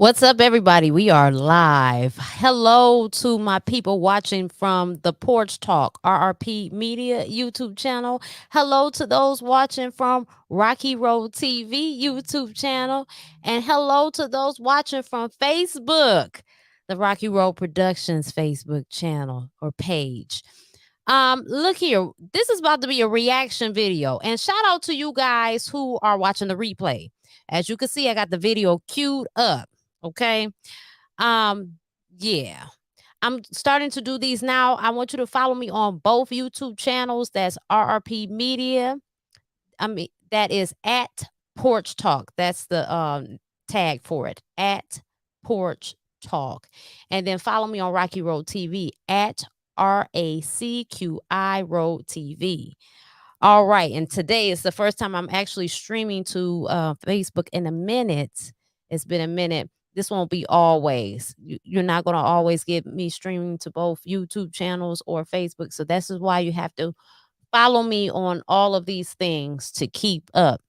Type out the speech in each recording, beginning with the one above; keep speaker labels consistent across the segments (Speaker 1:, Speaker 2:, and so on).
Speaker 1: What's up, everybody? We are live. Hello to my people watching from the Porch Talk RRP Media YouTube channel. Hello to those watching from Racqi Road TV YouTube channel. And hello to those watching from Facebook, the Racqi Road Productions Facebook channel or page. Look here. This is about to be a reaction video. And shout out to you guys who are watching the replay. As you can see, I got the video queued up. Okay. Um, yeah. I'm starting to do these now. I want you to follow me on both YouTube channels. That's RRP Media. I mean, that is at Porch Talk. That's the tag for it. At Porch Talk. And then follow me on Racqi Road TV at RACQI Road TV. All right. And today is the first time I'm actually streaming to Facebook in a minute. It's been a minute. This won't be always. You're not going to always get me streaming to both YouTube channels or Facebook. So this is why you have to follow me on all of these things to keep up.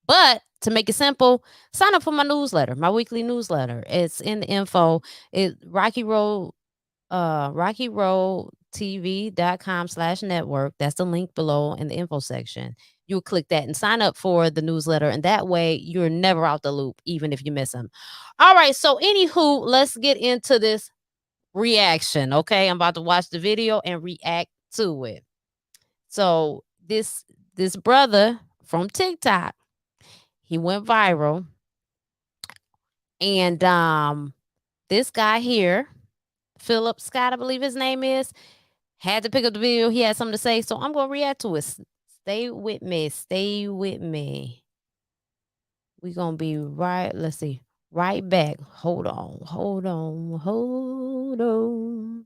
Speaker 1: But to make it simple, sign up for my newsletter, my weekly newsletter. It's in the info. Racqi Road RacquiRoadTV.com/network. That's the link below in the info section. You'll click that and sign up for the newsletter. And that way you're never out the loop, even if you miss them. All right. So, anywho, let's get into this reaction. Okay. I'm about to watch the video and react to it. So, this brother from TikTok, he went viral. And this guy here, Phillip Scott, I believe his name is, had to pick up the video. He had something to say, so I'm gonna react to it. Stay with me. Stay with me. We're gonna be right. Let's see. Right back. Hold on. Hold on. Hold on.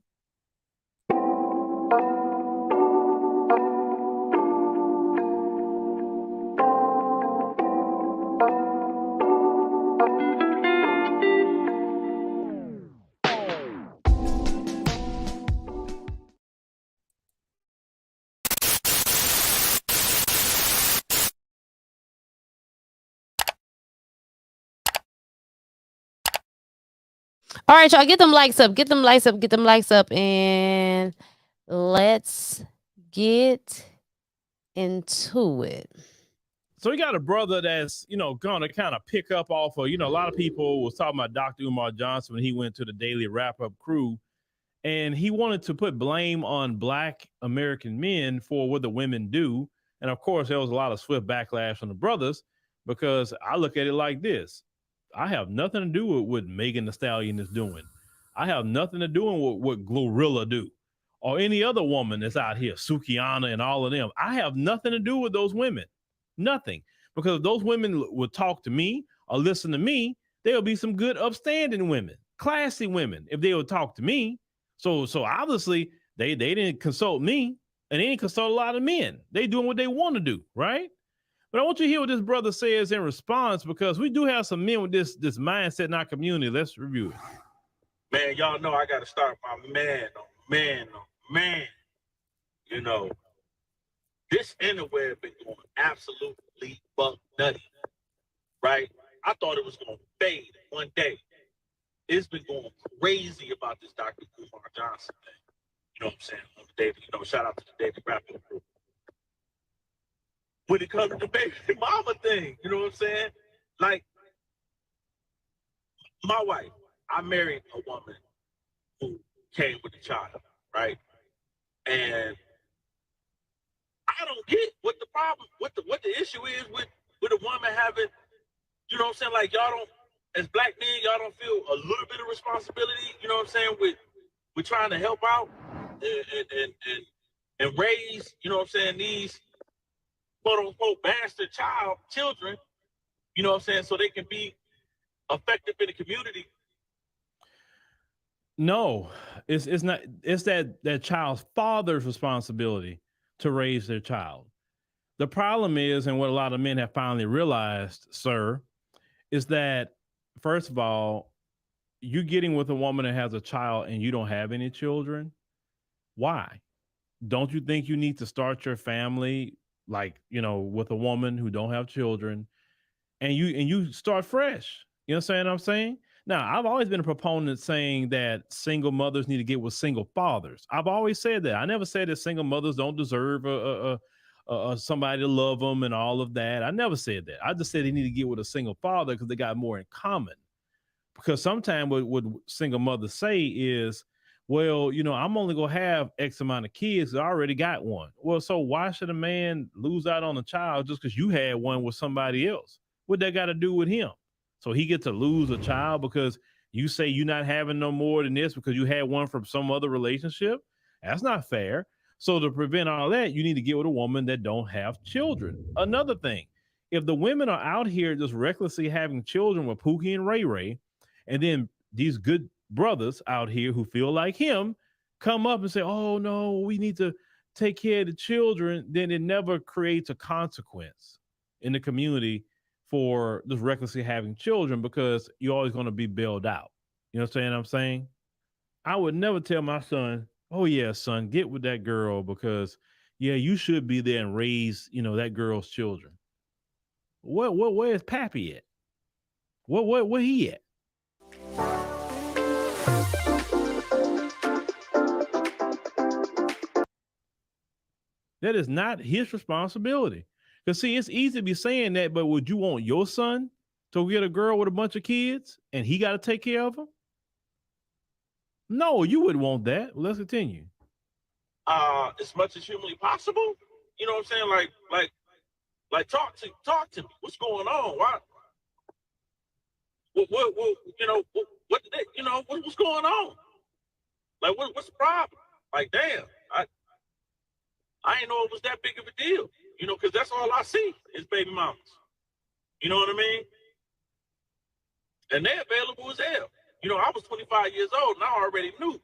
Speaker 1: All right, y'all. Get them likes up. Get them likes up. Get them likes up. And let's get into it.
Speaker 2: So we got a brother that's, gonna kind of pick up off of, a lot of people was talking about Dr. Umar Johnson when he went to the daily wrap-up crew, and he wanted to put blame on Black American men for what the women do. And of course, there was a lot of swift backlash on the brothers, because I look at it like this. I have nothing to do with what Megan Thee Stallion is doing. I have nothing to do with what Glorilla do or any other woman that's out here, Sukiana and all of them. I have nothing to do with those women. Nothing. Because if those women would talk to me or listen to me, there'll be some good, upstanding women, classy women, if they would talk to me. So obviously they didn't consult me, and they didn't consult a lot of men. They doing what they want to do, right? But I want you to hear what this brother says in response, because we do have some men with this mindset in our community. Let's review it.
Speaker 3: Man, y'all know I got to start my man. This interweb been going absolutely buck nutty, right? I thought it was going to fade one day. It's been going crazy about this Dr. Umar Johnson thing. You know what I'm saying? On the David, shout out to the David Rapping Group. When it comes to the baby mama thing, you know what I'm saying? Like, my wife, I married a woman who came with a child, right? And I don't get what the problem, what the issue is with a woman having, you know what I'm saying? Like, y'all don't, as Black men, y'all don't feel a little bit of responsibility, you know what I'm saying, with trying to help out and raise, you know what I'm saying, these quote unquote bastard children, you know what I'm saying, so they can be effective in the community.
Speaker 2: No, it's not. It's that child's father's responsibility to raise their child. The problem is, and what a lot of men have finally realized, sir, is that, first of all, you getting with a woman that has a child and you don't have any children. Why? Don't you think you need to start your family with a woman who don't have children, and you start fresh? You understand what I'm saying? Now, I've always been a proponent saying that single mothers need to get with single fathers. I've always said that. I never said that single mothers don't deserve somebody to love them and all of that. I never said that. I just said they need to get with a single father because they got more in common. Because sometimes what single mothers say is, well, I'm only gonna have X amount of kids. I already got one. Well, so why should a man lose out on a child just because you had one with somebody else? What that got to do with him? So he get to lose a child because you say you're not having no more than this because you had one from some other relationship? That's not fair. So to prevent all that, you need to get with a woman that don't have children. Another thing, if the women are out here just recklessly having children with Pookie and Ray Ray, and then these good brothers out here who feel like him come up and say, oh no, we need to take care of the children, then it never creates a consequence in the community for just recklessly having children because you're always going to be bailed out. You know what I'm saying? I would never tell my son, oh yeah, son, get with that girl because yeah, you should be there and raise, that girl's children. Where's Pappy at? Where he at? That is not his responsibility. Because, see, it's easy to be saying that, but would you want your son to get a girl with a bunch of kids and he got to take care of them? No, you wouldn't want that. Let's continue.
Speaker 3: As much as humanly possible. You know what I'm saying? Like, talk to me. What's going on? Why? What did they, what's going on? Like, what's the problem? Like, damn, I didn't know it was that big of a deal, because that's all I see is baby mamas. You know what I mean? And they're available as hell. I was 25 years old and I already knew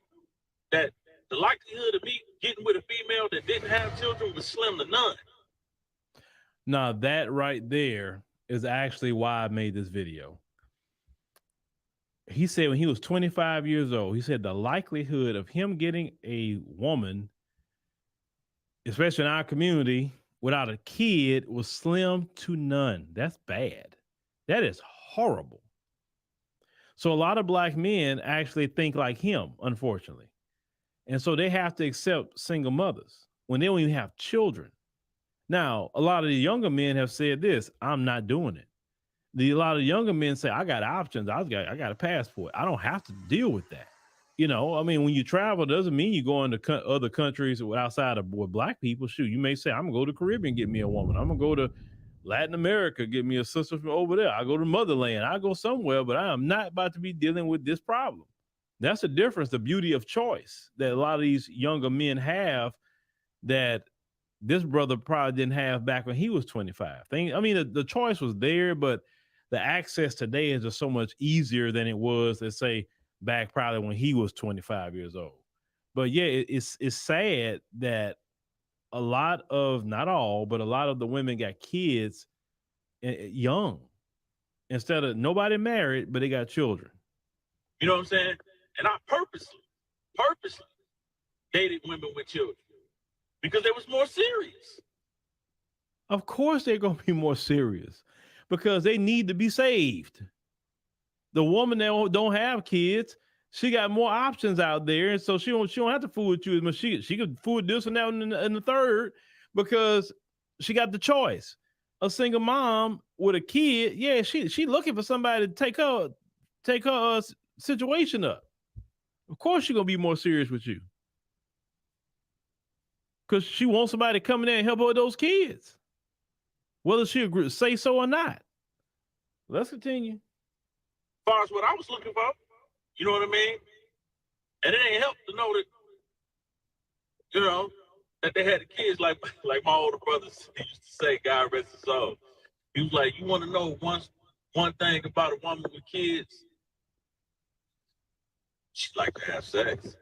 Speaker 3: that the likelihood of me getting with a female that didn't have children was slim to none.
Speaker 2: Now, that right there is actually why I made this video. He said when he was 25 years old, he said the likelihood of him getting a woman, especially in our community, without a kid was slim to none. That's bad. That is horrible. So a lot of black men actually think like him, unfortunately. And so they have to accept single mothers when they don't even have children. Now, a lot of the younger men have said this, I'm not doing it. A lot of younger men say, I got options. I got a passport. I don't have to deal with that. When you travel, doesn't mean you go into other countries outside of with black people. Shoot, you may say, I'm going to go to the Caribbean, get me a woman. I'm going to go to Latin America, get me a sister from over there. I go to motherland. I go somewhere, but I am not about to be dealing with this problem. That's the difference, the beauty of choice that a lot of these younger men have that this brother probably didn't have back when he was 25. The choice was there, but the access today is just so much easier than it was, let's say, back probably when he was 25 years old. But yeah, it's sad that a lot of, not all, but a lot of the women got kids young instead of nobody married, but they got children.
Speaker 3: You know what I'm saying? And I purposely dated women with children because they was more serious.
Speaker 2: Of course they're going to be more serious because they need to be saved. The woman that don't have kids, she got more options out there, and so she don't have to fool with you as much. She could fool with this and that and the third because she got the choice. A single mom with a kid, yeah, she looking for somebody to take her situation up. Of course, she's gonna be more serious with you because she wants somebody to come in there and help her with those kids, whether she agree, say so or not. Let's continue.
Speaker 3: As far as what I was looking for, you know what I mean? And it ain't help to know that, that they had the kids like my older brothers used to say, God rest his soul. He was like, you want to know one thing about a woman with kids? She'd like to have sex.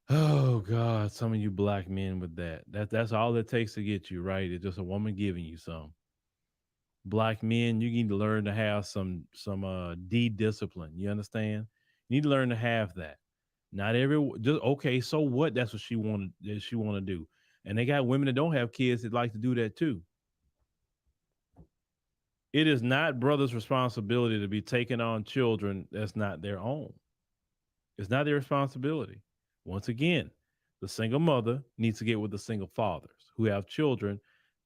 Speaker 2: Oh God, some of you black men with that's all it takes to get you right. It's just a woman giving you some. Black men, you need to learn to have some discipline. You understand? You need to learn to have that. Not just okay. So what? That's what she want to do. And they got women that don't have kids that like to do that too. It is not brothers' responsibility to be taking on children that's not their own. It's not their responsibility. Once again, the single mother needs to get with the single fathers who have children,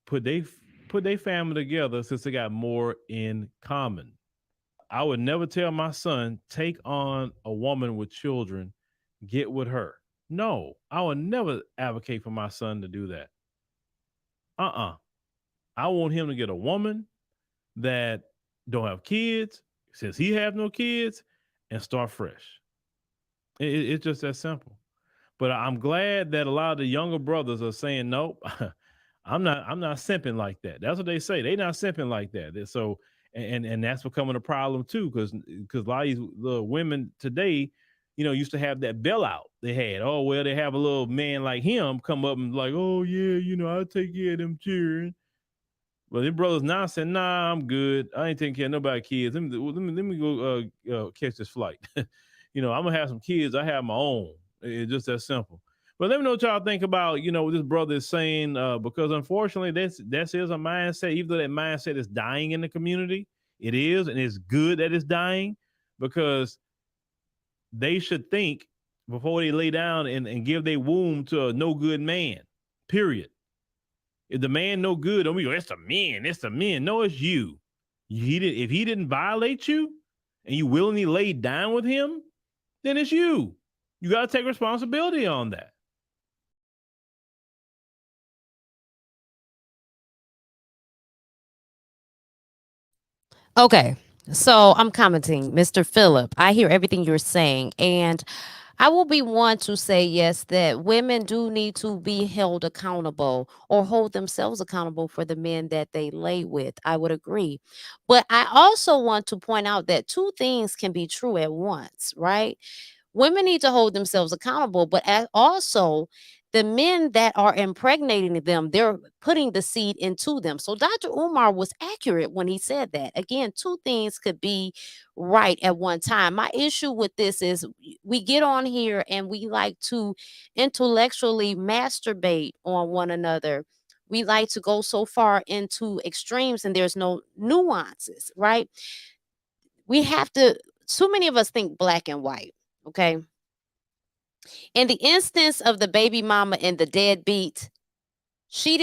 Speaker 2: put they put their family together since they got more in common. I would never tell my son, take on a woman with children, get with her. No, I would never advocate for my son to do that. Uh-uh. I want him to get a woman that don't have kids, since he have no kids, and start fresh. It's just that simple. But I'm glad that a lot of the younger brothers are saying, nope, I'm not simping like that. That's what they say. They not simping like that. So and that's becoming a problem too, because a lot of these little women today, used to have that bailout. They had, oh well, they have a little man like him come up and like, oh yeah, I'll take care of them children. But his brothers now saying, nah, I'm good. I ain't taking care of nobody kids. Let me go catch this flight. I'm gonna have some kids. I have my own. It's just that simple. But let me know what y'all think about, what this brother is saying, because unfortunately that's is a mindset, even though that mindset is dying in the community. It is, and it's good that it's dying, because they should think before they lay down and give their womb to a no good man. Period. If the man no good, don't be go, it's the men, it's the men. No, it's you. If he didn't violate you and you willingly laid down with him, then it's you. You got to take responsibility on that.
Speaker 1: Okay. So I'm commenting, Mr. Phillip. I hear everything you're saying. And I will be one to say, yes, that women do need to be held accountable or hold themselves accountable for the men that they lay with. I would agree. But I also want to point out that two things can be true at once, right? Women need to hold themselves accountable, but also the men that are impregnating them, they're putting the seed into them. So Dr. Umar was accurate when he said that. Again, two things could be right at one time. My issue with this is we get on here and we like to intellectually masturbate on one another. We like to go so far into extremes and there's no nuances, right? We have to, too many of us think black and white. Okay. In the instance of the baby mama and the deadbeat, she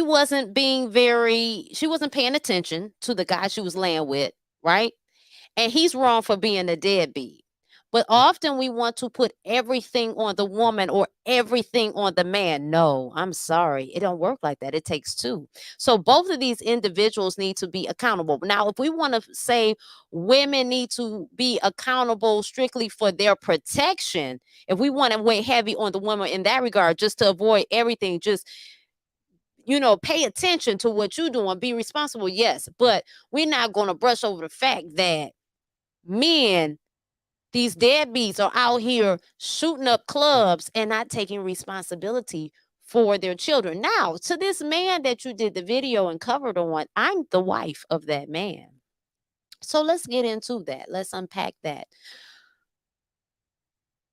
Speaker 1: wasn't paying attention to the guy she was laying with, right? And he's wrong for being a deadbeat. But often we want to put everything on the woman or everything on the man. No, I'm sorry. It don't work like that. It takes two. So both of these individuals need to be accountable. Now, if we want to say women need to be accountable strictly for their protection, if we want to weigh heavy on the woman in that regard, just to avoid everything, just pay attention to what you're doing, be responsible, yes. But we're not going to brush over the fact that men, these deadbeats, are out here shooting up clubs and not taking responsibility for their children. Now, to this man that you did the video and covered on, I'm the wife of that man. So let's get into that. Let's unpack that.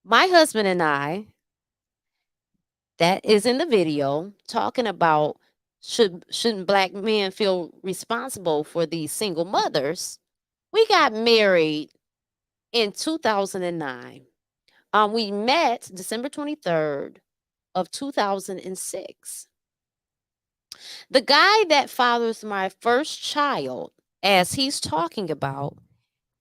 Speaker 1: My husband and I, that is in the video, talking about shouldn't black men feel responsible for these single mothers. We got married in 2009. We met December 23rd of 2006. The guy that fathers my first child, as he's talking about,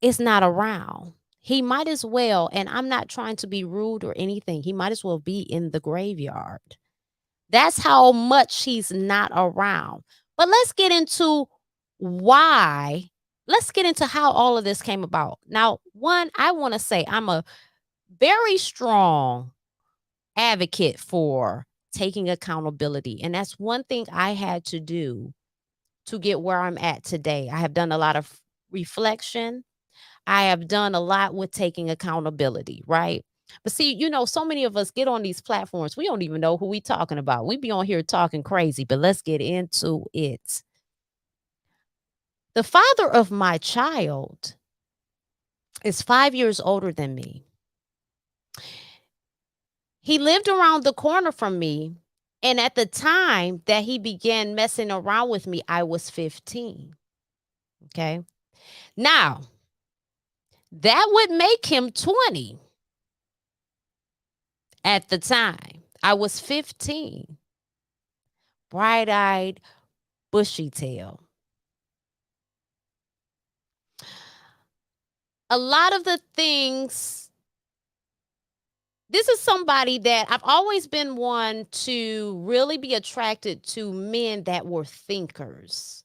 Speaker 1: is not around. He might as well, and I'm not trying to be rude or anything, he might as well be in the graveyard. That's how much he's not around. But let's get into why. Let's get into how all of this came about. Now, one, I want to say I'm a very strong advocate for taking accountability. And that's one thing I had to do to get where I'm at today. I have done a lot of reflection. I have done a lot with taking accountability, right? But see, so many of us get on these platforms. We don't even know who we talking about. We be on here talking crazy, but let's get into it. The father of my child is 5 years older than me. He lived around the corner from me. And at the time that he began messing around with me, I was 15. Okay. Now, that would make him 20 at the time. I was 15, bright eyed, bushy tail. A lot of the things, this is somebody that I've always been one to really be attracted to men that were thinkers.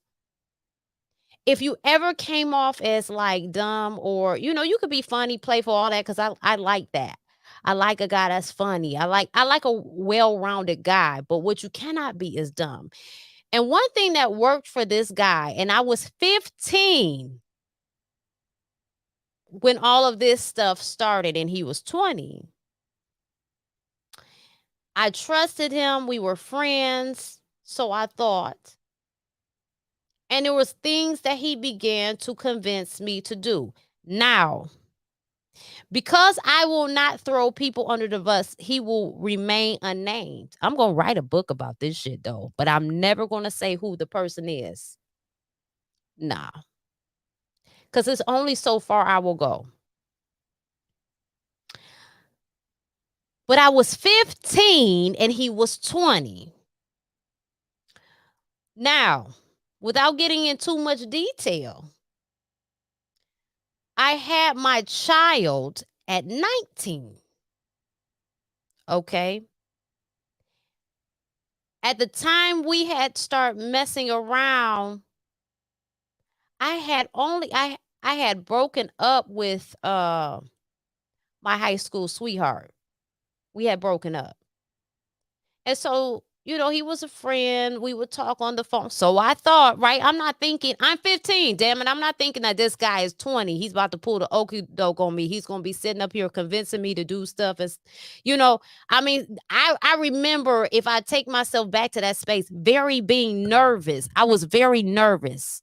Speaker 1: If you ever came off as like dumb or, you could be funny, playful, all that, because I like that. I like a guy that's funny. I like a well-rounded guy, but what you cannot be is dumb. And one thing that worked for this guy, and I was 15 when all of this stuff started and he was 20. I trusted him. We were friends, so I thought. And there was things that he began to convince me to do. Now, because I will not throw people under the bus, he will remain unnamed. I'm going to write a book about this shit though, but I'm never going to say who the person is. Nah. Because it's only so far I will go. But I was 15 and he was 20. Now, without getting in too much detail, I had my child at 19. Okay. At the time we had started messing around, I had broken up with my high school sweetheart. We had broken up. And so, he was a friend. We would talk on the phone. So I thought, right? I'm not thinking, I'm 15, damn it. I'm not thinking that this guy is 20. He's about to pull the okey doke on me. He's going to be sitting up here convincing me to do stuff. As, I remember, if I take myself back to that space, very being nervous. I was very nervous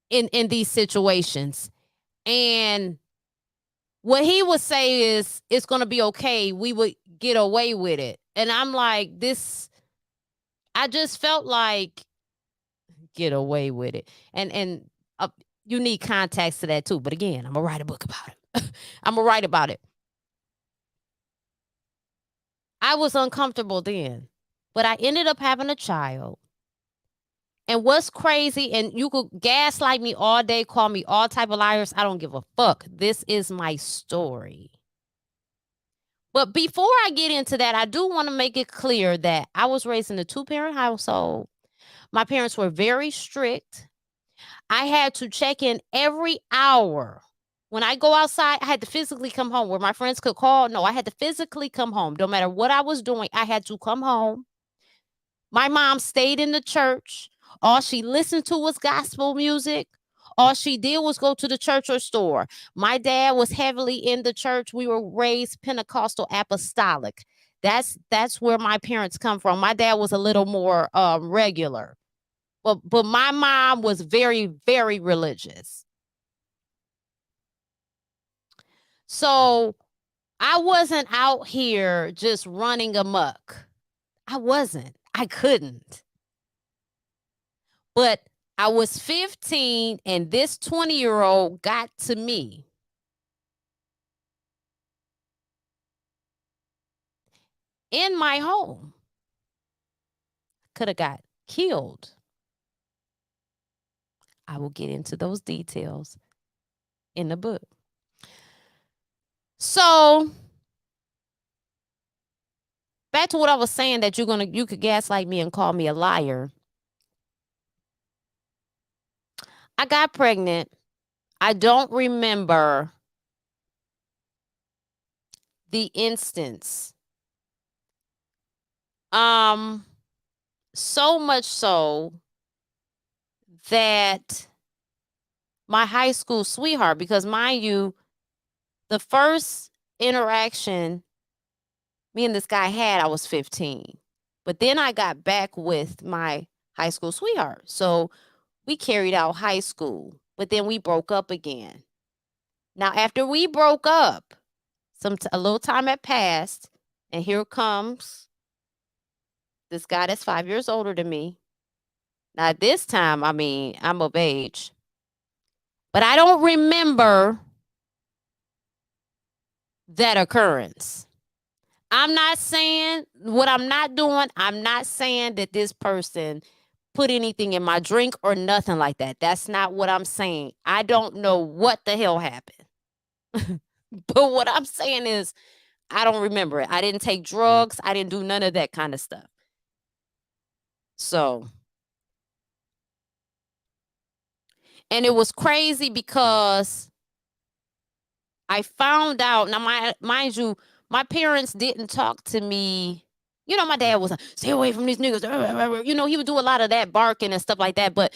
Speaker 1: in these situations. And what he would say is, it's going to be okay. We would get away with it. And I'm like, I just felt like, get away with it. And you need context to that too. But again, I'm going to write a book about it. I'm going to write about it. I was uncomfortable then, but I ended up having a child. And what's crazy, and you could gaslight me all day, call me all type of liars. I don't give a fuck. This is my story. But before I get into that, I do want to make it clear that I was raised in a 2-parent household. My parents were very strict. I had to check in every hour. When I go outside, I had to physically come home. Where my friends could call, no, I had to physically come home. No matter what I was doing, I had to come home. My mom stayed in the church. All she listened to was gospel music. All she did was go to the church or store. My dad was heavily in the church. We were raised Pentecostal apostolic. That's where my parents come from. My dad was a little more regular. But my mom was very, very religious. So I wasn't out here just running amok. I wasn't. I couldn't. But I was 15 and this 20-year-old got to me. In my home. Could have got killed. I will get into those details in the book. So back to what I was saying, that you could gaslight me and call me a liar. I got pregnant. I don't remember the instance. So much so that my high school sweetheart, because mind you, the first interaction me and this guy had, I was 15. But then I got back with my high school sweetheart. So we carried out high school, but then we broke up again. Now, after we broke up, a little time had passed, and here comes this guy that's 5 years older than me. Now, this time, I mean, I'm of age, but I don't remember that occurrence. I'm not saying what I'm not doing. I'm not saying that this person put anything in my drink or nothing like that. That's not what I'm saying. I don't know what the hell happened. But what I'm saying is, I don't remember it. I didn't take drugs. I didn't do none of that kind of stuff. So, and it was crazy because I found out. Now, mind you, my parents didn't talk to me. You know, my dad was like, stay away from these niggas. You know, he would do a lot of that barking and stuff like that. But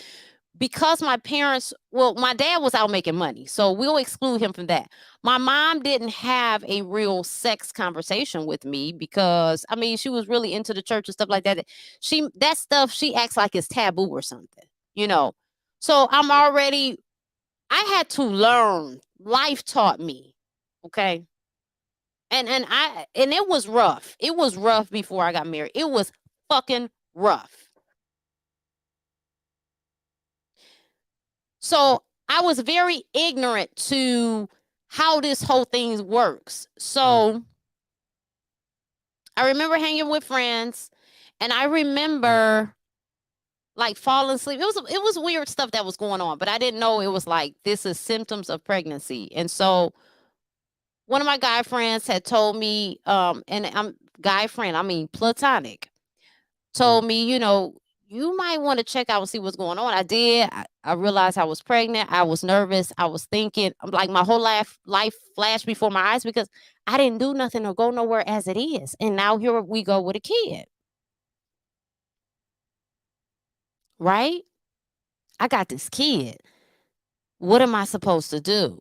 Speaker 1: because my parents, well, my dad was out making money, so we'll exclude him from that. My mom didn't have a real sex conversation with me because, I mean, she was really into the church and stuff like that. That stuff, she acts like it's taboo or something, you know. So I had to learn. Life taught me, okay? And it was rough. It was rough before I got married. It was fucking rough. So I was very ignorant to how this whole thing works. So I remember hanging with friends, and I remember like falling asleep. It was weird stuff that was going on, but I didn't know it was like this is symptoms of pregnancy. And so one of my guy friends had told me, and I'm guy friend, I mean platonic, told me, you know, you might want to check out and see what's going on. I did. I realized I was pregnant. I was nervous. I was thinking, like my whole life flashed before my eyes because I didn't do nothing or go nowhere as it is. And now here we go with a kid. Right? I got this kid. What am I supposed to do?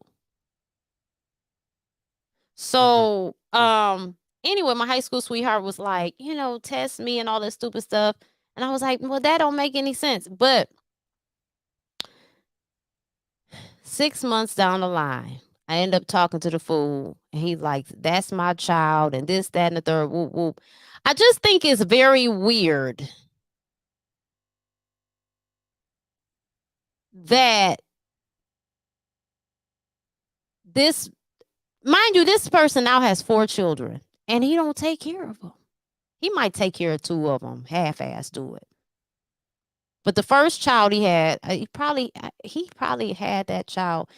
Speaker 1: So, anyway, my high school sweetheart was like, you know, test me and all that stupid stuff. And I was like, well, that don't make any sense. But 6 months down the line, I end up talking to the fool. And he's like, that's my child, and this, that, and the third. Whoop, whoop. I just think it's very weird that this, mind you, this person now has 4 children, and he don't take care of them. He might take care of 2 of them, half-ass do it. But the first child he had, he probably had that child.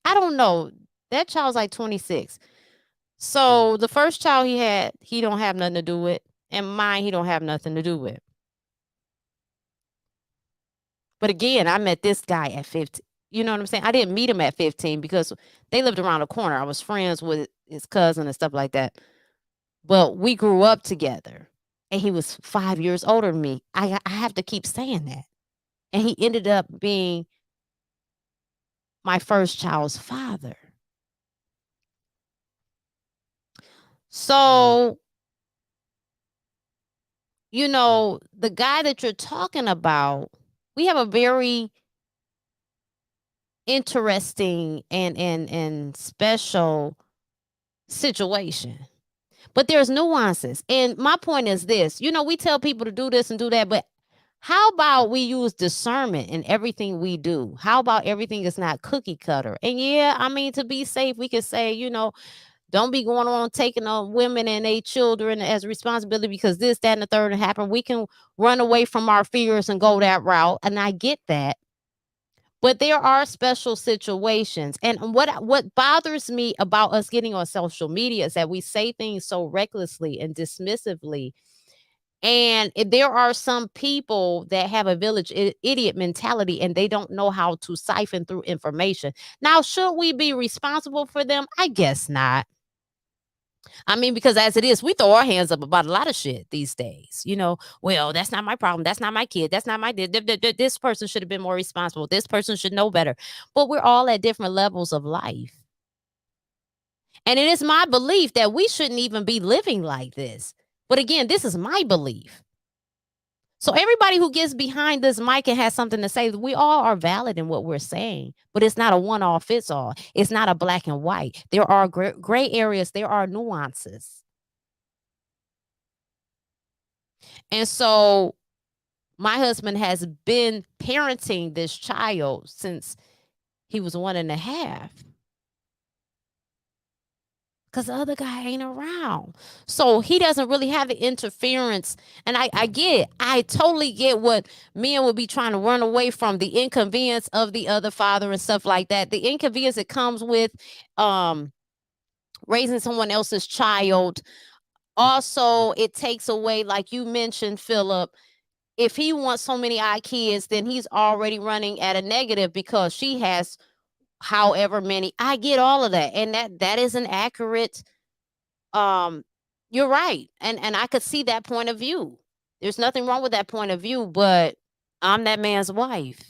Speaker 1: I don't know. That child's like 26. So the first child he had, he don't have nothing to do with, and mine he don't have nothing to do with. But again, I met this guy at 15. You know what I'm saying? I didn't meet him at 15 because they lived around the corner. I was friends with his cousin and stuff like that. But we grew up together, and he was 5 years older than me. I have to keep saying that. And he ended up being my first child's father. So, you know, the guy that you're talking about, we have a very interesting and special situation. But there's nuances. And my point is this, you know, we tell people to do this and do that, but how about we use discernment in everything we do? How about everything is not cookie cutter? And yeah, I mean, to be safe, we could say, you know, don't be going on taking on women and their children as responsibility because this, that, and the third happened. We can run away from our fears and go that route. And I get that. But there are special situations. And what bothers me about us getting on social media is that we say things so recklessly and dismissively. And there are some people that have a village idiot mentality and they don't know how to siphon through information. Now, should we be responsible for them? I guess not. I mean, because as it is, we throw our hands up about a lot of shit these days. You know, well, that's not my problem. That's not my kid. That's not my this person should have been more responsible. This person should know better. But we're all at different levels of life. And it is my belief that we shouldn't even be living like this. But again, this is my belief. So everybody who gets behind this mic and has something to say, we all are valid in what we're saying, but it's not a one-all fits all. It's not a black and white. There are gray areas. There are nuances. And so My husband has been parenting this child since he was 1.5 because the other guy ain't around. So he doesn't really have the interference. And I get it. I totally get what men would be trying to run away from, the inconvenience of the other father and stuff like that. The inconvenience that comes with um, raising someone else's child. Also, it takes away, like you mentioned, Philip, if he wants so many kids, then he's already running at a negative because she has however many. I get all of that. And that is an accurate, um you're right. And I could see that point of view. There's nothing wrong with that point of view, but I'm that man's wife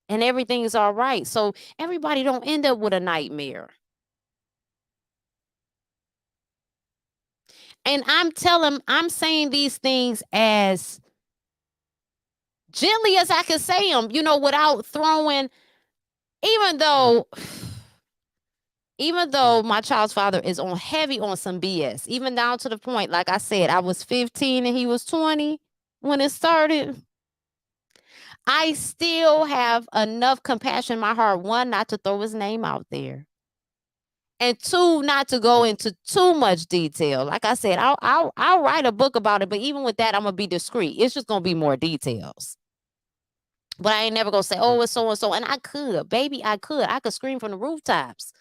Speaker 1: and everything is all right. So everybody don't end up with a nightmare. And I'm saying these things as gently as I can say them, without throwing, even though even though my child's father is on heavy on some BS, even down to the point, like I said, I was 15 and he was 20 when it started. I still have enough compassion in my heart, one, not to throw his name out there, and two, not to go into too much detail. Like I said, I'll write a book about it, but even with that, I'm gonna be discreet. It's just gonna be more details. But I ain't never gonna say, oh, it's so and so. And I could, baby, I could scream from the rooftops.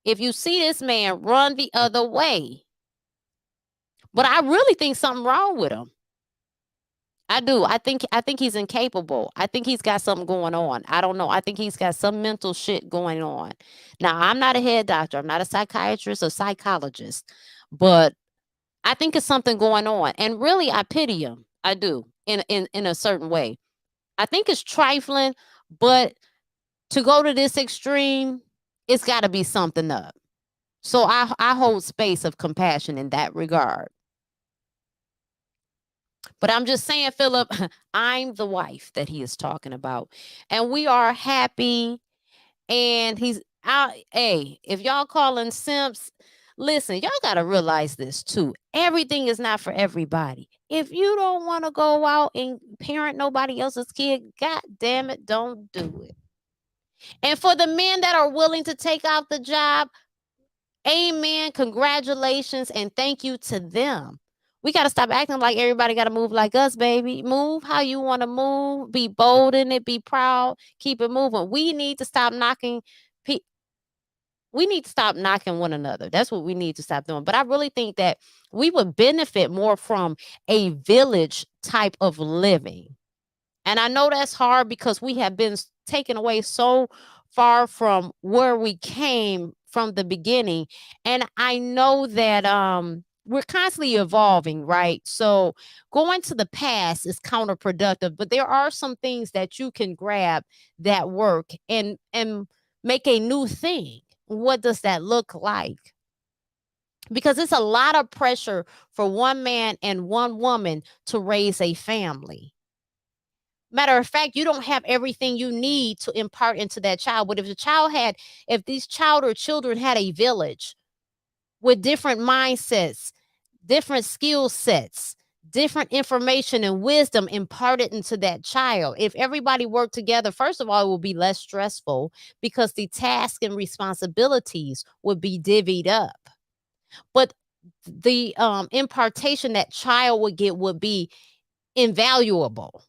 Speaker 1: If you see this man, run the other way. But I really think something wrong with him. I do. I think he's incapable. I think he's got something going on. I don't know. I think he's got some mental shit going on. Now, I'm not a head doctor. I'm not a psychiatrist or psychologist, but I think it's something going on. And really, I pity him. I do, in a certain way. I think it's trifling, but to go to this extreme, it's got to be something up. So I hold space of compassion in that regard. But I'm just saying, Philip, I'm the wife that he is talking about. And we are happy. And he's out. Hey, if y'all calling simps, listen, y'all got to realize this too. Everything is not for everybody. If you don't want to go out and parent nobody else's kid, God damn it, don't do it. And for the men that are willing to take out the job, amen, congratulations, and thank you to them. We got to stop acting like everybody got to move like us, baby. Move how you want to move. Be bold in it. Be proud. Keep it moving. We need to stop knocking. We need to stop knocking one another. That's what we need to stop doing. But I really think that we would benefit more from a village type of living. And I know that's hard because we have been taken away so far from where we came from the beginning. And I know that we're constantly evolving, right? So going to the past is counterproductive, but there are some things that you can grab that work and make a new thing. What does that look like? Because it's a lot of pressure for one man and one woman to raise a family. Matter of fact, you don't have everything you need to impart into that child. But if these child or children had a village with different mindsets, different skill sets, different information and wisdom imparted into that child, if everybody worked together, first of all, it would be less stressful because the tasks and responsibilities would be divvied up. But the impartation that child would get would be invaluable.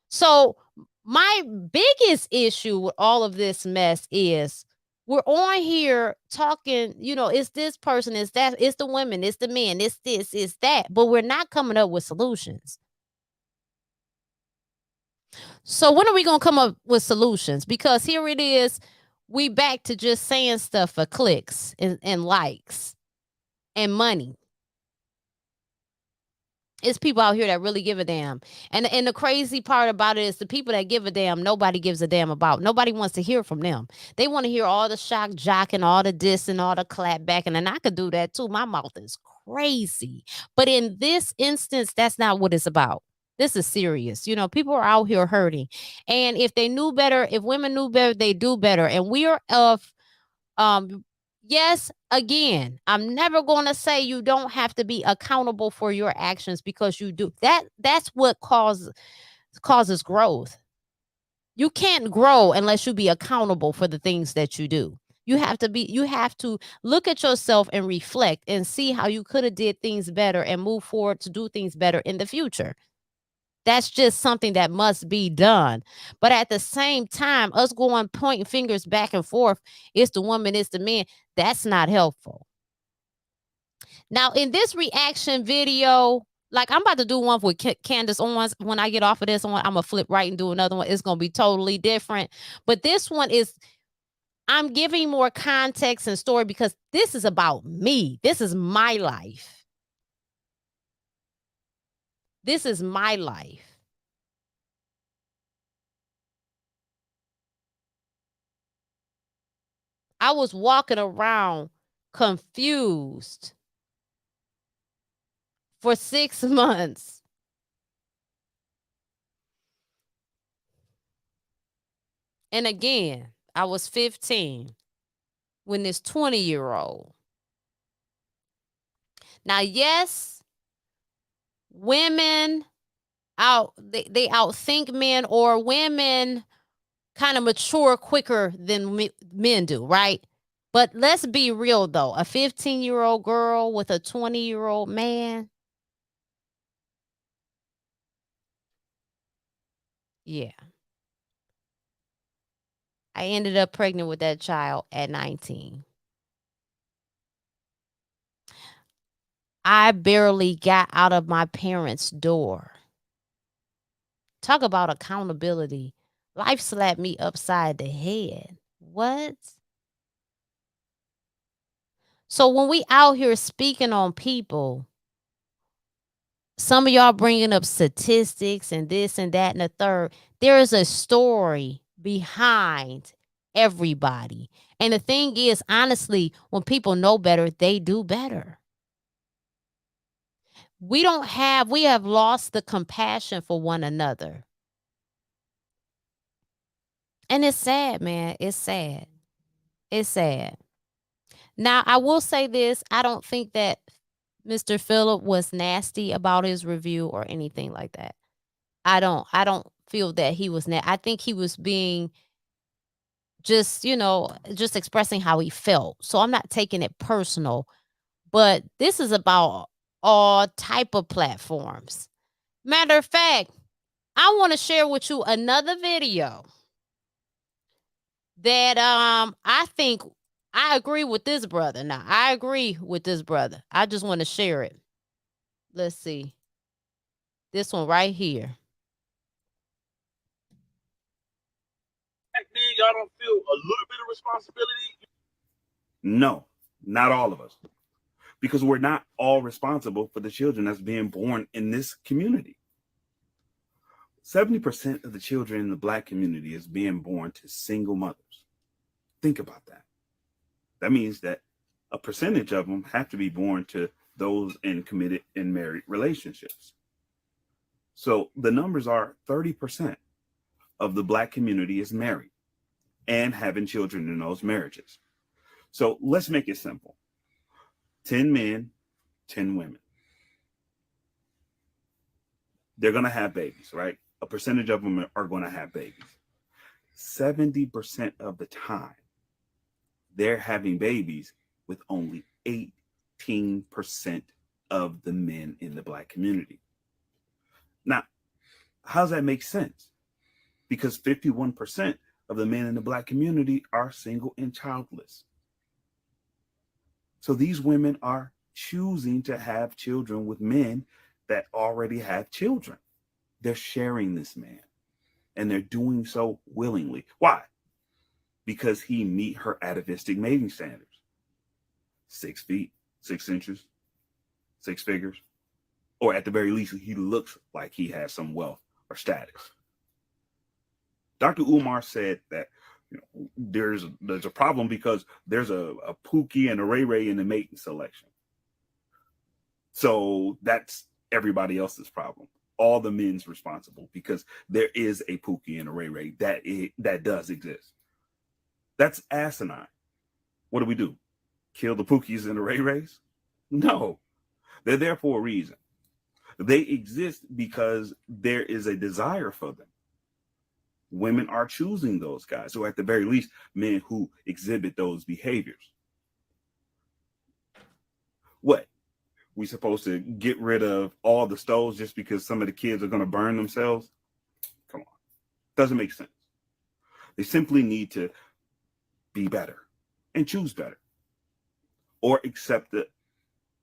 Speaker 1: So my biggest issue with all of this mess is we're on here talking, it's this person, it's that, it's the women, it's the men, it's this, it's that, but we're not coming up with solutions. So when are we going to come up with solutions? Because here it is, we back to just saying stuff for clicks and likes and money. It's people out here that really give a damn. And the crazy part about it is the people that give a damn, nobody gives a damn about. Nobody wants to hear from them. They want to hear all the shock jock and all the diss and all the clap back. And I could do that too. My mouth is crazy. But in this instance, that's not what it's about. This is serious. People are out here hurting. And if they knew better, if women knew better, they do better. And we are of Yes, again, I'm never going to say you don't have to be accountable for your actions, because you do. That's what causes growth. You can't grow unless you be accountable for the things that you do. You have to look at yourself and reflect and see how you could have did things better and move forward to do things better in the future. That's just something that must be done. But at the same time, us going pointing fingers back and forth, it's the woman, it's the man, that's not helpful. Now, in this reaction video, like I'm about to do one with Candace Owens. When I get off of this one, I'm gonna flip right and do another one. It's gonna be totally different. But this one is, I'm giving more context and story because this is about me. This is my life. This is my life. I was walking around confused for 6 months. And again, I was 15 when this 20-year-old. Now, yes, women they outthink men, or women kind of mature quicker than men do, right? But let's be real though. A 15-year-old girl with a 20-year-old man. Yeah. I ended up pregnant with that child at 19. I barely got out of my parents' door. Talk about accountability. Life slapped me upside the head. What? So when we out here speaking on people, some of y'all bringing up statistics and this and that and the third, there is a story behind everybody. And the thing is, honestly, when people know better, they do better. We have lost the compassion for one another. And it's sad, man. It's sad. It's sad. Now, I will say this. I don't think that Mr. Phillip was nasty about his review or anything like that. I don't feel that he was I think he was being just, just expressing how he felt. So I'm not taking it personal, but this is about all type of platforms. Matter of fact, I want to share with you another video that I think I agree with this brother. Now, I agree with this brother. I just want to share it. Let's see. This one right here.
Speaker 3: Back then, y'all don't feel a little bit of responsibility?
Speaker 4: No, not all of us. Because we're not all responsible for the children that's being born in this community. 70% of the children in the Black community is being born to single mothers. Think about that. That means that a percentage of them have to be born to those in committed and married relationships. So the numbers are 30% of the Black community is married and having children in those marriages. So let's make it simple. 10 men, 10 women. They're going to have babies, right? A percentage of them are going to have babies. 70% of the time, they're having babies with only 18% of the men in the Black community. Now, how does that make sense? Because 51% of the men in the Black community are single and childless. So these women are choosing to have children with men that already have children. They're sharing this man, and they're doing so willingly. Why? Because he meet her atavistic mating standards. 6 feet, 6 inches, 6 figures, or at the very least, he looks like he has some wealth or status. Dr. Umar said that there's a problem because there's a Pookie and a Ray Ray in the mating selection. So that's everybody else's problem. All the men's responsible because there is a Pookie and a Ray Ray that does exist. That's asinine. What do? kill the Pookies and the Ray Rays? No, they're there for a reason. They exist because there is a desire for them. Women are choosing those guys, or at the very least, men who exhibit those behaviors. What? We supposed to get rid of all the stoves just because some of the kids are going to burn themselves? Come on. Doesn't make sense. They simply need to be better and choose better or accept the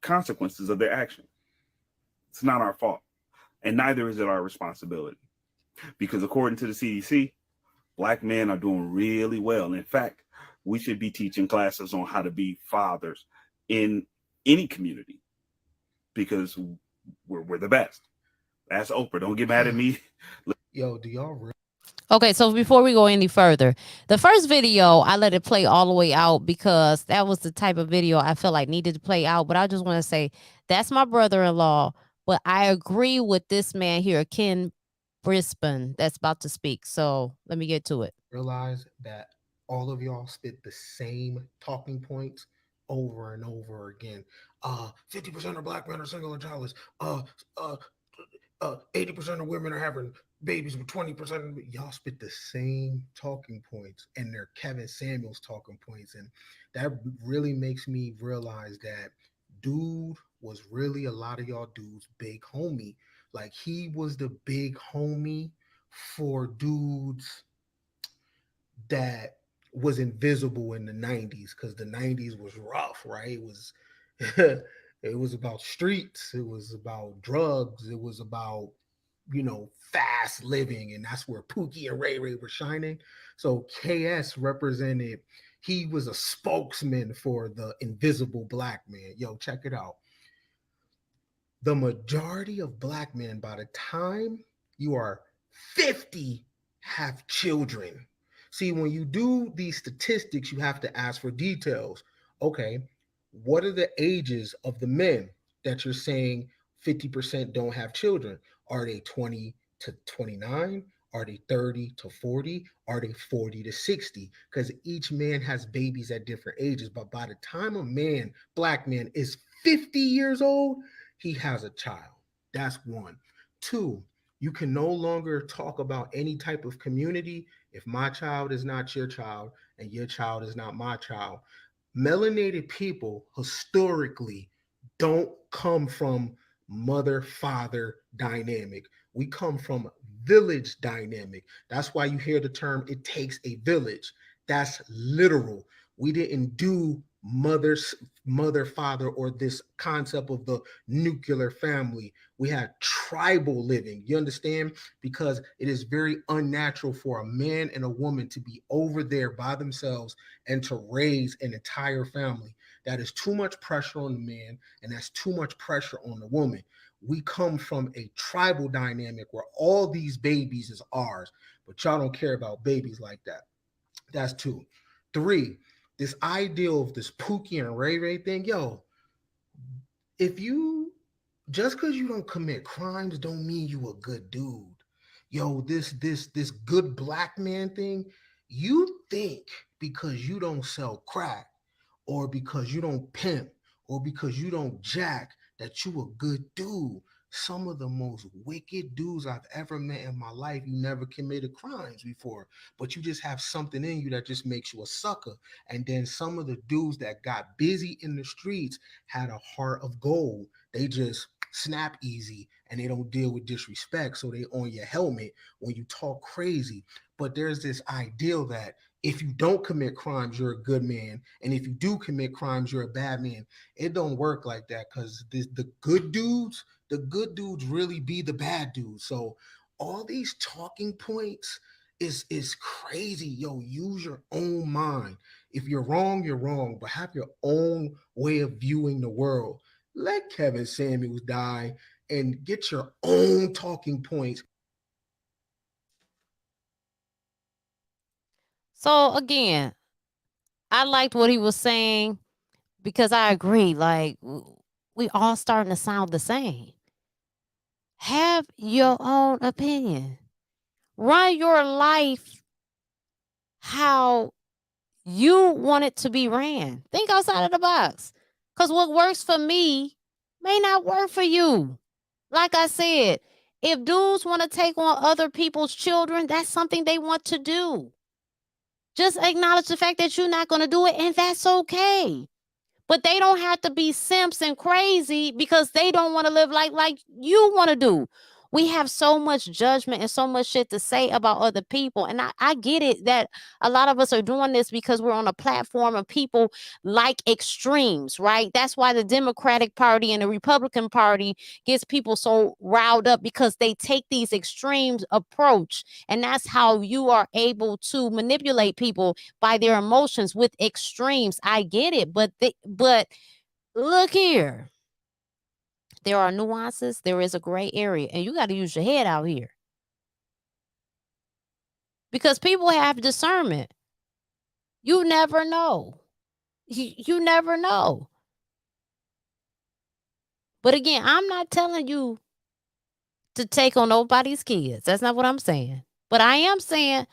Speaker 4: consequences of their action. It's not our fault. And neither is it our responsibility. Because according to the CDC, Black men are doing really well. In fact, we should be teaching classes on how to be fathers in any community because we're the best. That's Oprah. Don't get mad at me.
Speaker 5: Yo, do y'all
Speaker 1: Okay, so before we go any further, the first video I let it play all the way out because that was the type of video I felt like needed to play out. But I just want to say that's my brother-in-law. But I agree with this man here, Ken Brisbane, that's about to speak. So let me get to it.
Speaker 5: realize that all of y'all spit the same talking points over and over again? 50% of black men are single and childless. 80% of women are having babies with 20% of y'all spit the same talking points, and they're Kevin Samuels talking points. And that really makes me realize that dude was really a lot of y'all dudes big homie. Like he was the big homie for dudes that was invisible in the 90s, because the 90s was rough, right? It was it was about streets, it was about drugs, it was about, fast living, and that's where Pookie and Ray Ray were shining. So KS represented, he was a spokesman for the invisible black man. Yo, check it out. The majority of black men, by the time you are 50, have children. See, when you do these statistics, you have to ask for details. Okay, what are the ages of the men that you're saying 50% don't have children? Are they 20 to 29? Are they 30 to 40? Are they 40 to 60? Because each man has babies at different ages. But by the time a man, black man, is 50 years old, he has a child. That's one. Two, you can no longer talk about any type of community if my child is not your child and your child is not my child. Melanated people historically don't come from mother father dynamic. We come from village dynamic. That's why you hear the term it takes a village. That's literal. We didn't do mother father or this concept of the nuclear family. We had tribal living, you understand, because it is very unnatural for a man and a woman to be over there by themselves and to raise an entire family. That is too much pressure on the man, and that's too much pressure on the woman. We come from a tribal dynamic where all these babies is ours, but y'all don't care about babies like that. That's two. Three, this ideal of this Pookie and Ray Ray thing, yo, if you, just because you don't commit crimes don't mean you a good dude. Yo, this good black man thing, you think because you don't sell crack or because you don't pimp or because you don't jack that you a good dude. Some of the most wicked dudes I've ever met in my life, you never committed crimes before, but you just have something in you that just makes you a sucker. And then some of the dudes that got busy in the streets had a heart of gold. They just snap easy and they don't deal with disrespect. So they on your helmet when you talk crazy. But there's this ideal that if you don't commit crimes, you're a good man. And if you do commit crimes, you're a bad man. It don't work like that, because the good dudes really be the bad dudes. So all these talking points is crazy. Yo, use your own mind. If you're wrong, but have your own way of viewing the world. Let Kevin Samuels die and get your own talking points.
Speaker 1: So again, I liked what he was saying because I agree. Like we all starting to sound the same. Have your own opinion. Run your life how You want it to be ran. Think outside of the box. Because what works for me may not work for you. Like I said, if dudes want to take on other people's children, that's something they want to do. Just acknowledge the fact that you're not going to do it, and that's okay. But they don't have to be simps and crazy because they don't want to live like you want to do. We have so much judgment and so much shit to say about other people. And I get it that a lot of us are doing this because we're on a platform of people like extremes, right? That's why the Democratic Party and the Republican Party gets people so riled up because they take these extremes approach. And that's how you are able to manipulate people by their emotions with extremes. I get it, but look here. There are nuances, there is a gray area, and you got to use your head out here. Because people have discernment. You never know. You never know. But again, I'm not telling you to take on nobody's kids. That's not what I'm saying. But I am saying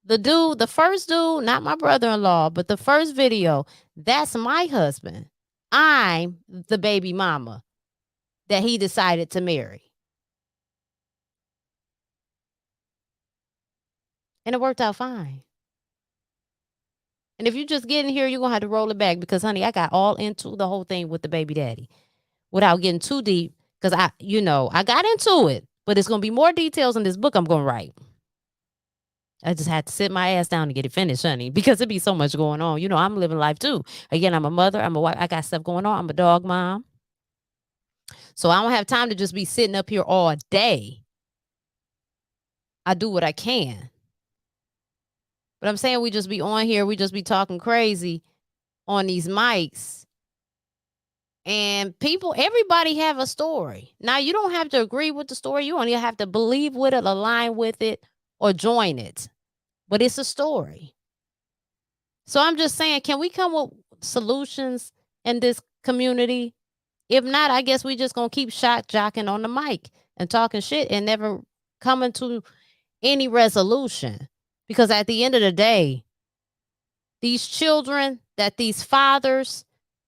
Speaker 1: the first dude, not my brother-in-law, but the first video, that's my husband. I'm the baby mama that he decided to marry. And it worked out fine. And if you just get in here, you're going to have to roll it back because, honey, I got all into the whole thing with the baby daddy without getting too deep because I got into it, but it's going to be more details in this book I'm going to write. I just had to sit my ass down to get it finished, honey, because it be so much going on. I'm living life too. Again, I'm a mother. I'm a wife. I got stuff going on. I'm a dog mom. So I don't have time to just be sitting up here all day. I do what I can. But I'm saying we just be on here. We just be talking crazy on these mics. And everybody have a story. Now, you don't have to agree with the story. You only have to believe with it, align with it, or join it. But it's a story. So I'm just saying, can we come with solutions in this community? If not, I guess we just going to keep shot jocking on the mic and talking shit and never coming to any resolution. Because at the end of the day, these children, that these fathers,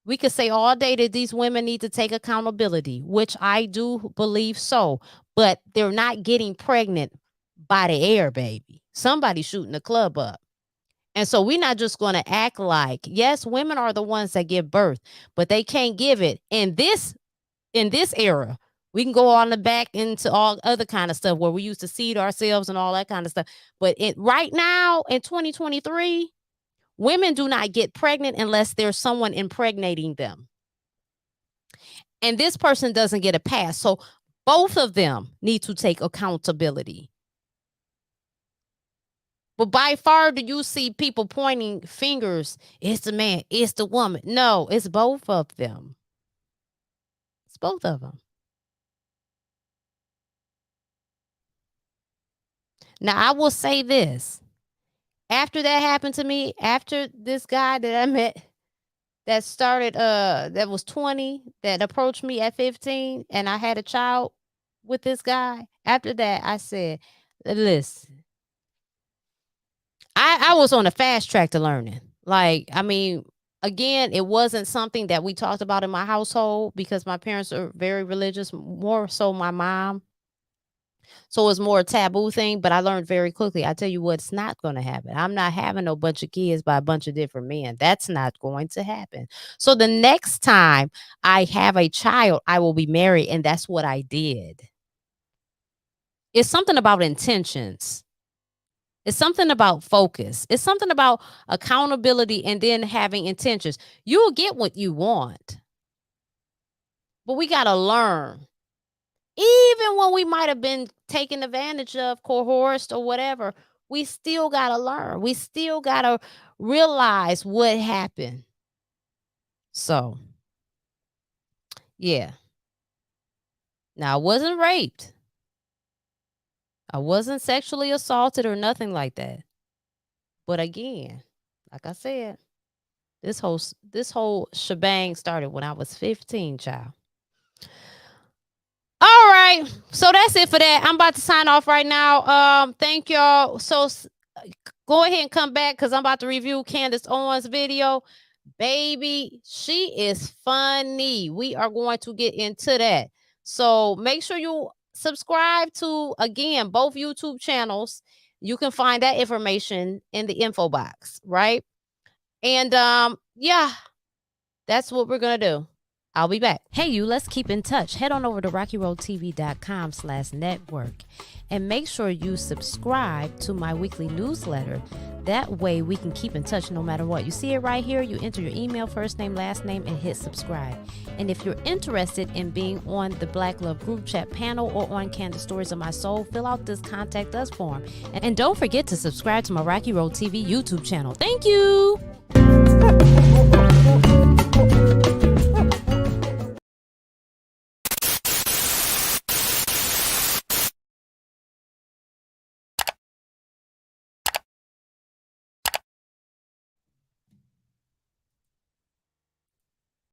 Speaker 1: we could say all day that these women need to take accountability, which I do believe so. But they're not getting pregnant by the air, baby. Somebody's shooting the club up. And so we're not just going to act like, yes, women are the ones that give birth, but they can't give it in this era. We can go on the back into all other kind of stuff where we used to seed ourselves and all that kind of stuff. But right now in 2023, women do not get pregnant unless there's someone impregnating them. And this person doesn't get a pass. So both of them need to take accountability. But by far, do you see people pointing fingers? It's the man, it's the woman. No, it's both of them. It's both of them. Now, I will say this. After that happened to me, after this guy that I met that started, that was 20, that approached me at 15, and I had a child with this guy. After that, I said, listen, I was on a fast track to learning. Again, it wasn't something that we talked about in my household because my parents are very religious, more so my mom. So it was more a taboo thing, but I learned very quickly. I tell you what's not going to happen. I'm not having no bunch of kids by a bunch of different men. That's not going to happen. So the next time I have a child, I will be married, and that's what I did. It's something about intentions. It's something about focus. It's something about accountability and then having intentions. You'll get what you want. But we got to learn. Even when we might have been taken advantage of, coerced, or whatever, we still got to learn. We still got to realize what happened. So, yeah. Now, I wasn't raped. I wasn't sexually assaulted or nothing like that. But again, like I said, this whole shebang started when I was 15, child. All right. So that's it for that. I'm about to sign off right now. Thank y'all. So Go ahead and come back because I'm about to review Candace Owens' video. Baby, she is funny. We are going to get into that. So make sure you subscribe to, again, both YouTube channels. You can find that information in the info box, right? And yeah, that's what we're going to do. I'll be back. Hey, you, let's keep in touch. Head on over to RacqiRoadTV.com/network and make sure you subscribe to my weekly newsletter. That way we can keep in touch no matter what. You see it right here. You enter your email, first name, last name, and hit subscribe. And if you're interested in being on the Black Love Group Chat panel or on Candace Stories of My Soul, fill out this Contact Us form. And don't forget to subscribe to my Racqi Road TV YouTube channel. Thank you.